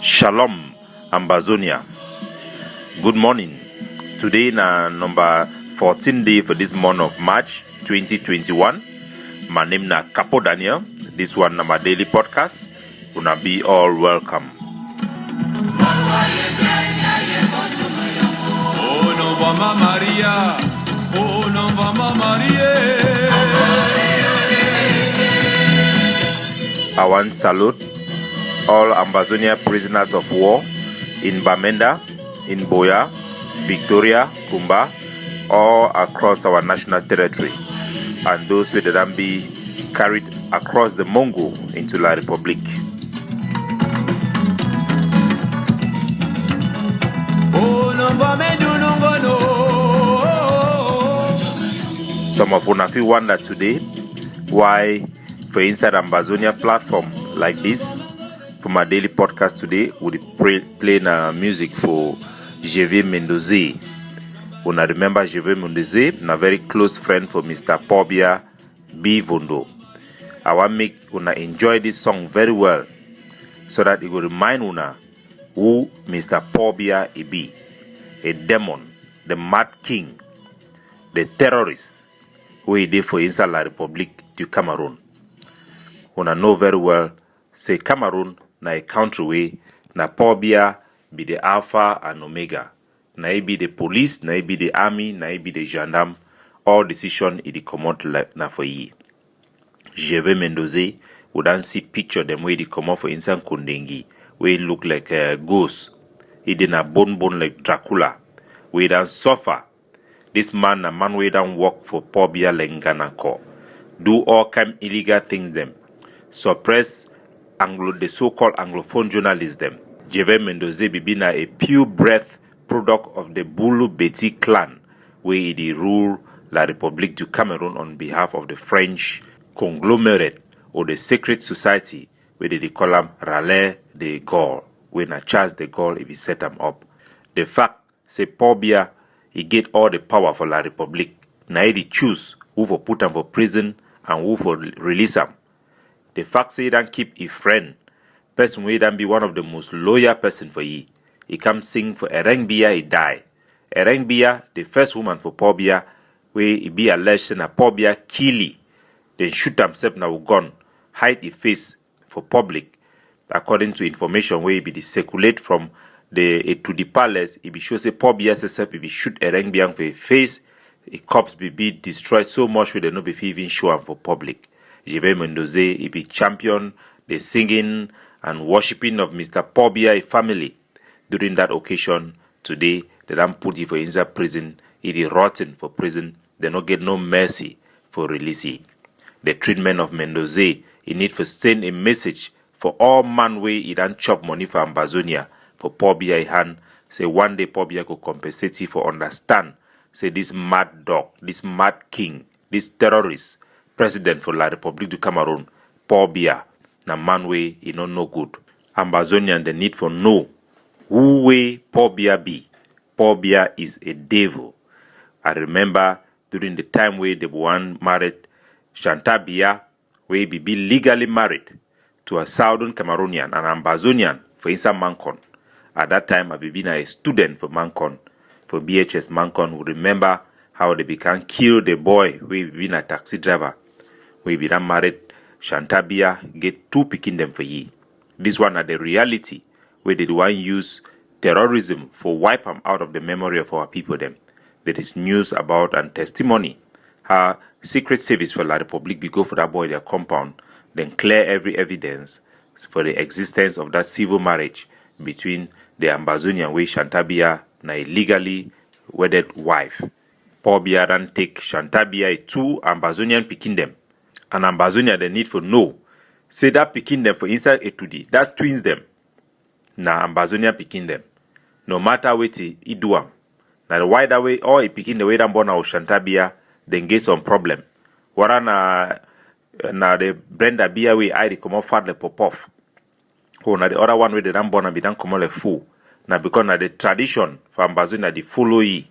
Shalom, Ambazonia. Good morning. Today na number 14 day for this month of March 2021. My name na Capo Daniel. This one na my daily podcast. Una be all welcome. Oh no Mama Maria. Oh no Mama Maria. I want salute all Ambazonia prisoners of war in Bamenda, in Boya, Victoria, Kumba, all across our national territory, and those who didn't be carried across the Mongo into La Republic. Some of you feel wonder today why, for inside Ambazonia platform like this, for my daily podcast today, we play music for Javier Mendoza. Una remember Javier Mendoza, a very close friend for Mr. Pobia Bivondo. I want make una enjoy this song very well, so that it will remind una who Mr. Pobia be, a demon, the mad king, the terrorist who he did for inside La Republic to Cameroon. Una know very well, say Cameroon na a country way, na Pobia be the Alpha and Omega. Na he be the police, na he be the army, na he be the gendarme. All decision it come out like na for ye. Javier Mendoza would then see picture them where they come out for inside Kundengi, where it look like a ghost. He did a bone like Dracula. We then suffer. This man, a man we don't work for Pobia Lenganako. Do all kind illegal things them. Suppress the so-called Anglophone journalism. Javier Mendoza be a pure breath product of the Bulu Beti clan, where he rule La République du Cameroon on behalf of the French conglomerate or the secret society, where they call him Raleigh de Gaulle, when a Charles de Gaulle if he set them up. The fact say Pobia he get all the power for La République. Now he choose who for put him for prison and who for release him. The fact say he don't keep a friend, person wey don't be one of the most loyal person for ye. He come sing for Erengbia, he die. Erengbia, the first woman for Pobia, where he be alleged na Pobia kill he, then shoot himself now gun, hide his face for public. According to information where he be circulate from to the palace, he be show say Pobia herself he be shoot Erengbia for his face, a corpse be destroyed so much where they no be even show him for public. Javier Mendoza, he be champion the singing and worshipping of Mr. Pobia family. During that occasion, today, they don't put him for inside prison. He is rotten for prison. They don't get no mercy for release. The treatment of Mendoza, he need to send a message for all man way he don't chop money for Ambazonia, for Pobia hand. Say one day Pobia go compensate he for understand. Say this mad dog, this mad king, this terrorist, president for La République du Cameroon, Pobia, na man way he no good. Ambazonian the need for know who way Pobia be. Pobia is a devil. I remember during the time where the one married Chantal Biya, where be legally married to a Southern Cameroonian, an Ambazonian for inside Mancon. At that time, I be a student for Mancon, for BHS Mancon, who remember how they began kill the boy who been a taxi driver. We be married Chantal Biya, get two picking them for ye. This one are the reality where they want use terrorism for wipe them out of the memory of our people them. There is news about and testimony how secret service for La République be go for that boy their compound, then clear every evidence for the existence of that civil marriage between the Ambazonian way Chantal Biya na a legally wedded wife. Pobia then take Chantal Biya two Ambazonian picking them. And Ambazonia they need for know. Say that picking them for inside Etudi, that twins them. Na Ambazonia picking them. No matter what he do am. Now the wider way or he picking the way that born out Chantal Biya, then get some problem. Wara na the Brenda Biya way I come out far the pop off. Oh, na the other one way they don't born and be done come out the fool. Now because na the tradition for Ambazonia the follow ye.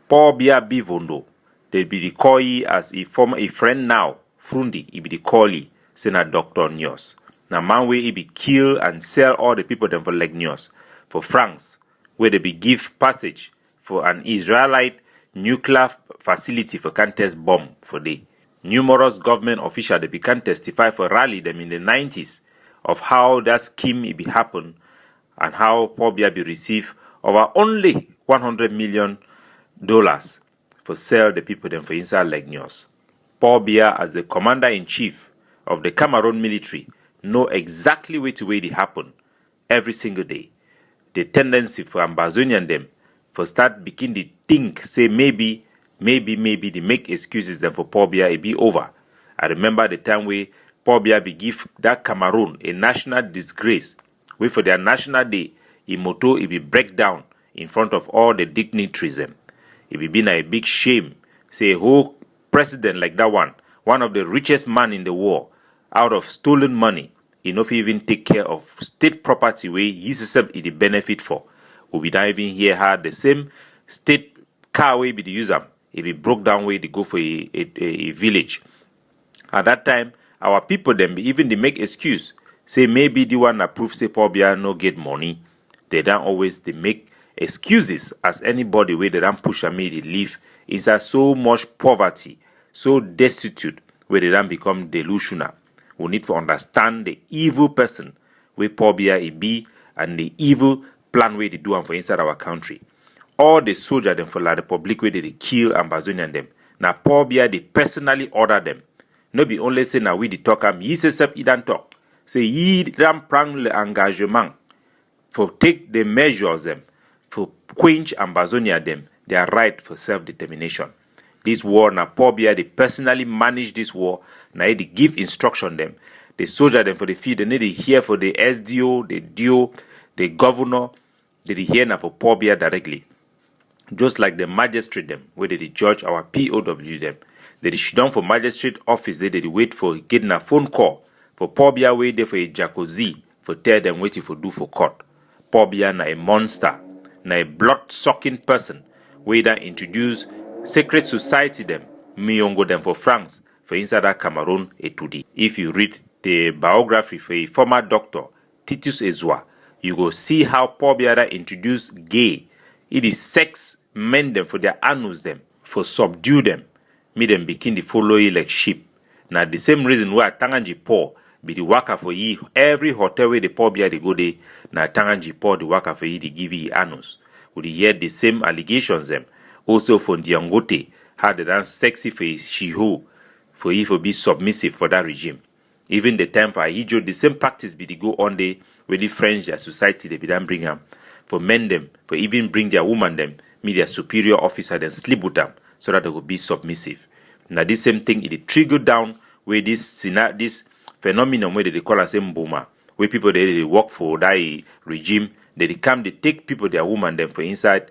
Pobia Bivondo. They be the call ye as a former a friend now. Frundi, he be the call ye. Say na Dr. Nyos. Na man where he be kill and sell all the people them for Legnios, for France, where they be give passage for an Israelite nuclear facility for can test bomb for day. Numerous government officials they began testify for rally them in the 90s of how that scheme it be happen and how Paul Biya be receive over only $100 million for sell the people them for inside Legnios. Paul Biya, as the commander-in-chief of the Cameroon military, know exactly which way it happen every single day. The tendency for Ambazonian them for start begin to think, say maybe they make excuses them for Paul Biya it be over. I remember the time where Paul Biya be give that Cameroon a national disgrace, where for their national day, in moto it be break down in front of all the dignitaries them. It be been a big shame, say who president like that one of the richest man in the world, out of stolen money, enough even take care of state property where he himself is the benefit for. We don't even hear how the same state car way be the user. It be broke down way to go for a village. At that time, our people them be even they make excuse. Say maybe the one approve say Paul Biya no get money. They don't always they make excuses as anybody where they don't push and me they live inside so much poverty, so destitute, where they don't become delusional. We need to understand the evil person where Paul Biya be and the evil plan where they do and for inside our country. All the soldiers them for La Republic where they kill Ambazonian them. Now Paul Biya they personally order them. No be only say now we the talk am he say he don't talk. Say he don't prend le engagement for take the measures them for quench Ambazonia them their right for self-determination. This war na Paul Biya they personally manage this war. Now they give instruction them. The soldier them for the field, they need to hear for the SDO, the DO, the governor, they hear now for Paul Biya directly. Just like the magistrate them, where they judge our POW them. They should down for magistrate office, they wait for getting a phone call. For Paul Biya wait there for a jacuzzi, for tell them waiting for do for court. Paul Biya na a monster, na a blood-sucking person, where they introduce secret society them, Miyongo them for France, for inside that Cameroon today. If you read the biography for a former doctor, Titus Ezwa, you go see how Paul Biya introduced gay. It is sex men them for their anus them, for subdue them, me them begin the following like sheep. Now the same reason why Tanganji Paul be the worker for ye every hotel where the Paul Biya they go there. Now Tanganji Paul the worker for ye they give ye anus. Would hear the same allegations them. Also for Ndiangote, how they dance sexy for his shiho, for he for be submissive for that regime. Even the time for Ahijo, the same practice be the go on there when the French their society they be done bring them. For men them, for even bring their woman them, meet their superior officer then sleep with them so that they will be submissive. Now this same thing it trigger down where this phenomenon where they call us Mboma, where people they work for that regime, they come they take people their woman them for inside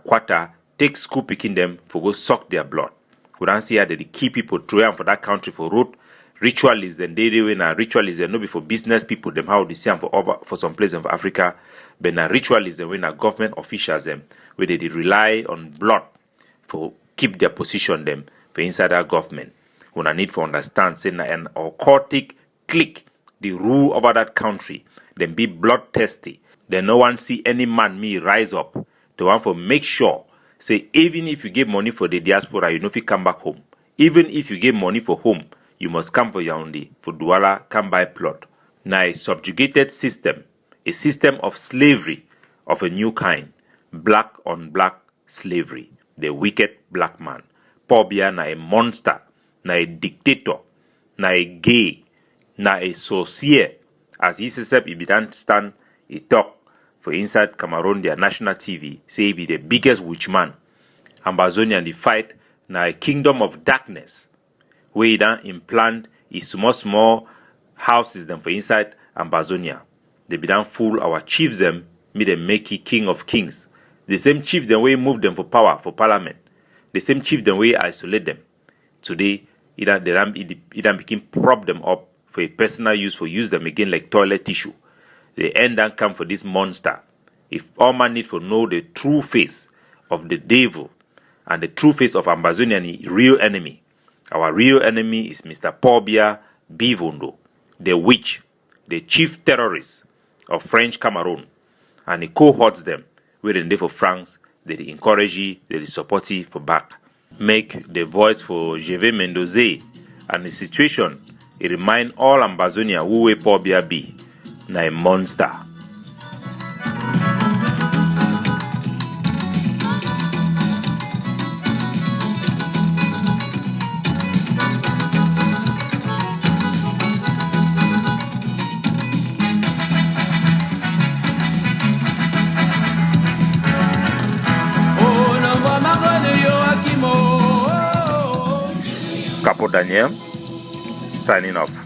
quarter, take school picking them for go suck their blood. We don't see how they keep people trying for that country for road ritualists then they when a ritualists they no be for business people them how they see them for some place in Africa, but na ritualists them when a government officials them where they rely on blood for keep their position them for inside that government. When I need to understand say na an occultic clique the rule over that country, then be bloodthirsty. Then no one see any man me rise up to want for make sure say even if you give money for the diaspora you know if you come back home. Even if you give money for home, you must come for Yaoundé, for Douala, come by plot. Now a subjugated system, a system of slavery of a new kind, black on black slavery, the wicked black man. Paul Biya na a monster, na a dictator, na a gay, na a sorcier, as he said he began stand, he talk for inside Cameroon, their national TV, say he be the biggest witch man. Ambazonian the fight na a kingdom of darkness, where he done implant his small houses them for inside Ambazonia. They be done fool our chiefs them, me them make he king of kings. The same chiefs them way move them for power, for parliament. The same chiefs them way isolate them. Today, it done became prop them up for a personal use, for use them again like toilet tissue. The end and come for this monster. If all man need for know the true face of the devil and the true face of Ambazonian real enemy, our real enemy is Mr. Paul Biya Bivondo. the witch, the chief terrorist of French Cameroon, and he cohorts them within the for France, they encourage, they supportive for back. Make the voice for Jeve Mendoze and the situation, it remind all Ambazonia who we pobia be, na a monster. Capo Daniel, signing off.